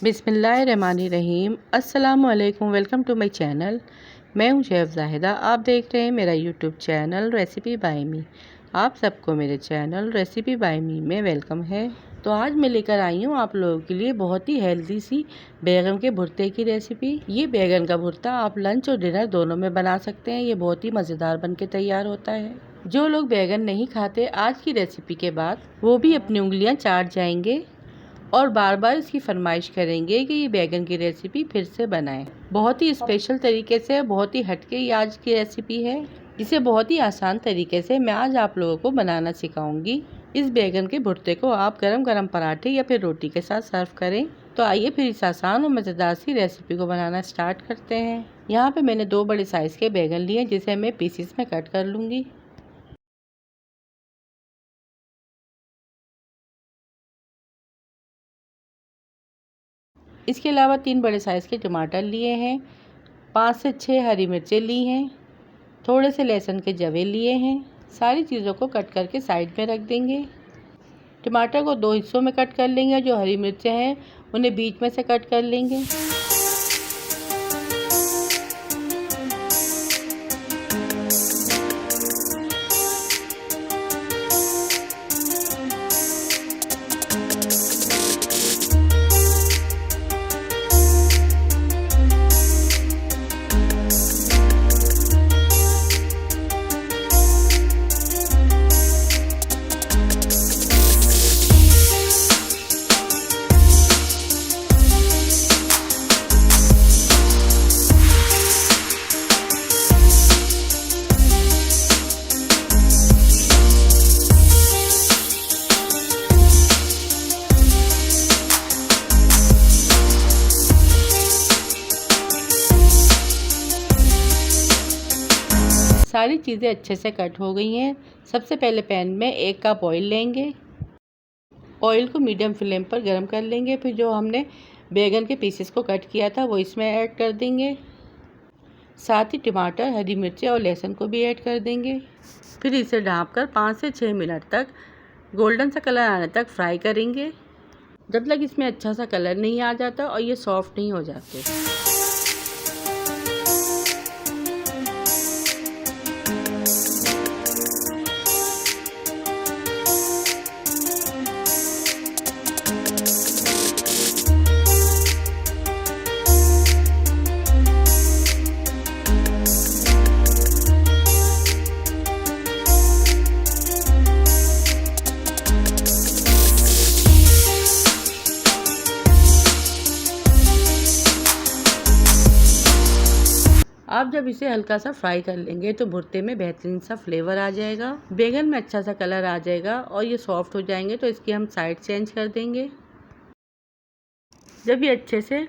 बिस्मिल्लाहिर्रहमानिर्रहीम। अस्सलामुअलैकुम। Welcome to my channel. मैं हूं शेफ़ ज़ाहिदा। आप देख रहे हैं मेरा YouTube channel recipe by me. आप सबको मेरे चैनल रेसिपी बाय मी में वेलकम है। तो आज मैं लेकर आई हूं आप लोगों के लिए बहुत ही हेल्दी सी बैगन के भुर्ते की रेसिपी। ये बैगन का भुर्ता आप लंच और डिनर दोनों में बना सकते हैं। ये बहुत ही मज़ेदार बन के तैयार होता है। जो लोग बैगन नहीं खाते, आज की रेसिपी के बाद वो भी अपनी उंगलियां चाट जाएंगे और बार बार इसकी फरमाइश करेंगे कि ये बैगन की रेसिपी फिर से बनाएं। बहुत ही स्पेशल तरीके से, बहुत ही हटके ये आज की रेसिपी है, जिसे बहुत ही आसान तरीके से मैं आज आप लोगों को बनाना सिखाऊंगी। इस बैगन के भुर्ते को आप गरम गरम पराठे या फिर रोटी के साथ सर्व करें। तो आइए फिर इस आसान और मज़ेदार सी रेसिपी को बनाना स्टार्ट करते हैं। यहाँ पे मैंने 2 बड़े साइज़ के बैगन लिए, जिसे मैं पीसेस में कट कर लूँगी। इसके अलावा 3 बड़े साइज़ के टमाटर लिए हैं, 5 से 6 हरी मिर्चें ली हैं, थोड़े से लहसुन के जवे लिए हैं। सारी चीज़ों को कट करके साइड में रख देंगे। टमाटर को 2 हिस्सों में कट कर लेंगे। जो हरी मिर्चें हैं उन्हें बीच में से कट कर लेंगे। सारी चीज़ें अच्छे से कट हो गई हैं। सबसे पहले पैन में 1 कप ऑयल लेंगे। ऑयल को मीडियम फ्लेम पर गर्म कर लेंगे। फिर जो हमने बैगन के पीसेस को कट किया था वो इसमें ऐड कर देंगे। साथ ही टमाटर, हरी मिर्चें और लहसुन को भी ऐड कर देंगे। फिर इसे ढाँपकर 5 से 6 मिनट तक गोल्डन सा कलर आने तक फ्राई करेंगे, जब तक इसमें अच्छा सा कलर नहीं आ जाता और ये सॉफ्ट नहीं हो जाते। आप जब इसे हल्का सा फ्राई कर लेंगे तो भुर्ते में बेहतरीन सा फ्लेवर आ जाएगा, बैगन में अच्छा सा कलर आ जाएगा और ये सॉफ्ट हो जाएंगे। तो इसकी हम साइड चेंज कर देंगे। जब ये अच्छे से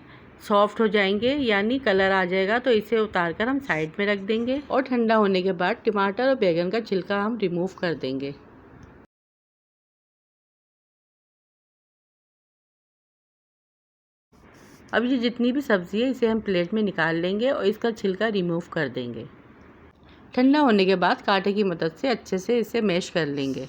सॉफ्ट हो जाएंगे यानी कलर आ जाएगा तो इसे उतार कर हम साइड में रख देंगे और ठंडा होने के बाद टमाटर और बैगन का छिलका हम रिमूव कर देंगे। अब ये जितनी भी सब्ज़ी है इसे हम प्लेट में निकाल लेंगे और इसका छिलका रिमूव कर देंगे। ठंडा होने के बाद कांटे की मदद से अच्छे से इसे मैश कर लेंगे।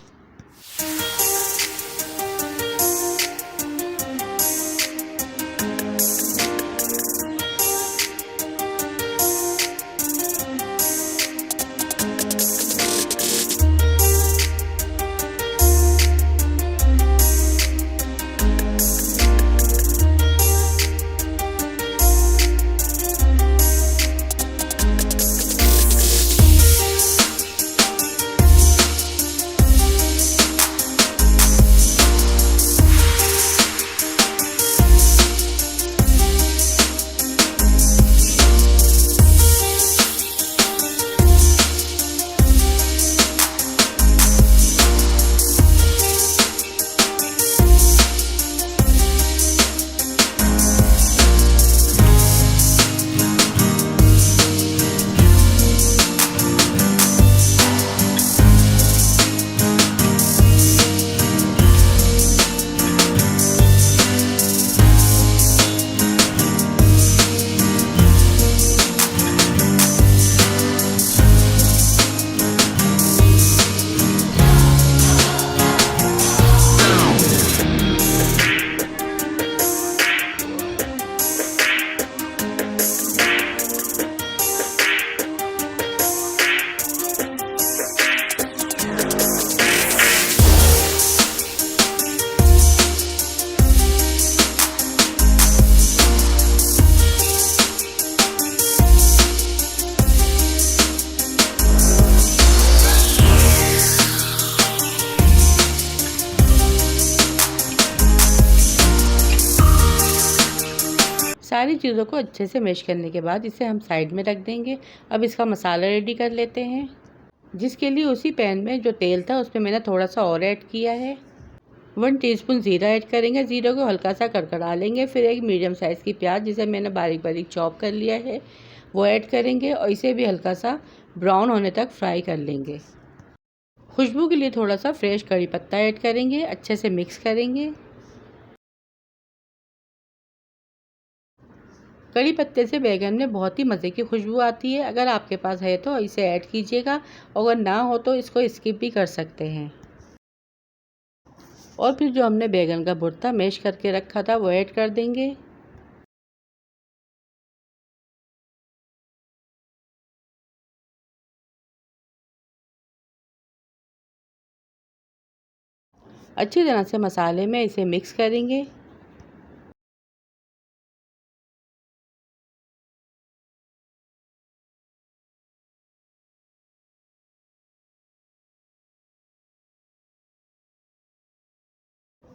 सारी चीज़ों को अच्छे से मैश करने के बाद इसे हम साइड में रख देंगे। अब इसका मसाला रेडी कर लेते हैं, जिसके लिए उसी पैन में जो तेल था उसमें मैंने थोड़ा सा और ऐड किया है। 1 टीस्पून ज़ीरा ऐड करेंगे। ज़ीरे को हल्का सा कड़कड़ा लेंगे। फिर एक मीडियम साइज़ की प्याज जिसे मैंने बारीक बारीक चॉप कर लिया है वो ऐड करेंगे और इसे भी हल्का सा ब्राउन होने तक फ्राई कर लेंगे। खुशबू के लिए थोड़ा सा फ्रेश कड़ी पत्ता ऐड करेंगे, अच्छे से मिक्स करेंगे। कड़ी पत्ते से बैगन में बहुत ही मज़े की खुशबू आती है। अगर आपके पास है तो इसे ऐड कीजिएगा, अगर ना हो तो इसको स्किप भी कर सकते हैं। और फिर जो हमने बैगन का भुर्ता मैश करके रखा था वो ऐड कर देंगे। अच्छी तरह से मसाले में इसे मिक्स करेंगे।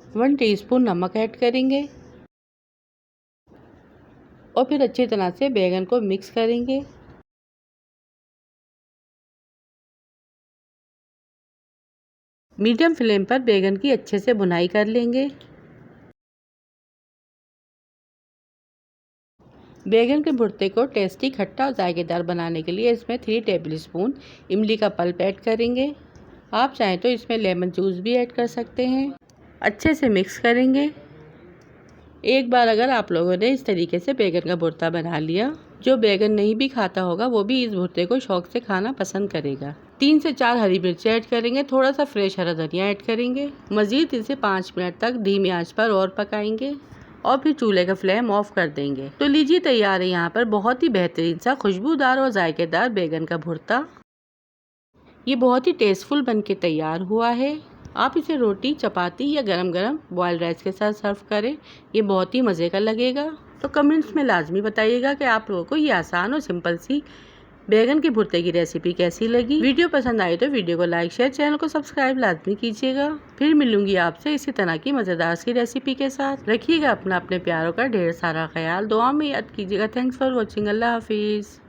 वन टीस्पून नमक ऐड करेंगे और फिर अच्छी तरह से बैगन को मिक्स करेंगे। मीडियम फ्लेम पर बैगन की अच्छे से भुनाई कर लेंगे। बैगन के भुर्ते को टेस्टी, खट्टा और जायकेदार बनाने के लिए इसमें 3 टेबलस्पून इमली का पल्प ऐड करेंगे। आप चाहें तो इसमें लेमन जूस भी ऐड कर सकते हैं। अच्छे से मिक्स करेंगे। एक बार अगर आप लोगों ने इस तरीके से बैगन का भुर्ता बना लिया, जो बैगन नहीं भी खाता होगा वो भी इस भुर्ते को शौक से खाना पसंद करेगा। 3 से 4 हरी मिर्ची ऐड करेंगे, थोड़ा सा फ्रेश हरा धनिया ऐड करेंगे। मज़ीद इसे 5 मिनट तक धीमी आंच पर और पकाएंगे और फिर चूल्हे का फ्लेम ऑफ कर देंगे। तो लीजिए तैयार है यहाँ पर बहुत ही बेहतरीन सा खुशबूदार और जायकेदार बैगन का भुर्ता। ये बहुत ही टेस्टफुल बन के तैयार हुआ है। आप इसे रोटी, चपाती या गरम गरम बॉयल्ड राइस के साथ सर्व करें, ये बहुत ही मज़े का लगेगा। तो कमेंट्स में लाजमी बताइएगा कि आप लोगों को ये आसान और सिंपल सी बैगन के भुर्ते की रेसिपी कैसी लगी। वीडियो पसंद आई तो वीडियो को लाइक, शेयर, चैनल को सब्सक्राइब लाजमी कीजिएगा। फिर मिलूंगी आपसे इसी तरह की मज़ेदार सी रेसिपी के साथ। रखिएगा अपने प्यारों का ढेर सारा ख्याल, दुआ में याद कीजिएगा। Thanks for watching. अल्लाह हाफिज़।